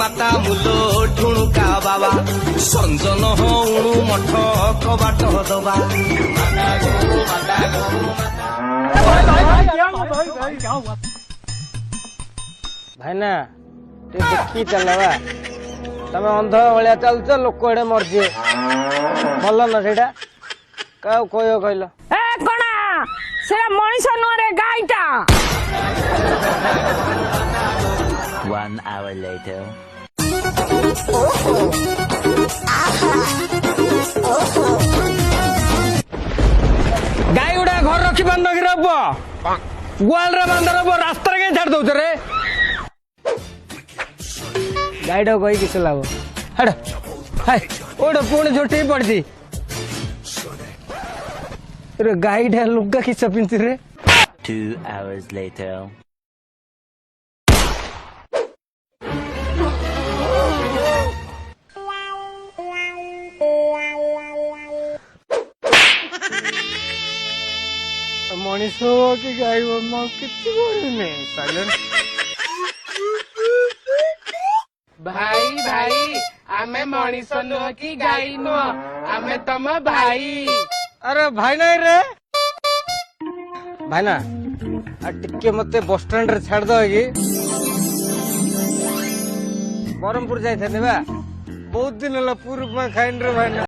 माता मुलो ठुणुका बाबा संजन हणु मठ कबाट दबा भाईना टे देखी चलवा तमे अंध भलिया चलछ लोक एडे मरजे भल न सेटा का कोयो कहलो ए कोना से मଣିଷ नरे गाईटा 1 hour later. गाई गुडा घर रखी बांध कि रब गुआल रे बांध रब रास्ता रे छाड़ दउछ रे गाईडा कही किस लाभ हट हाय ओडे पुणी झोटी पड़ती रे गाईडा लुगा किस पिंती रे 2 hours later. मनीष कि गाई किसी साइलेंट भाई भाई आमे मनीष नुह कि गाई नुह आमे तम भाई। अरे भाई नहीं रे भाईना टिके मते बस स्टैंड रे छाड़ दो कि बरहमपुर जाई थे बहुत दिन पूर्व में खाइन रे भाईना।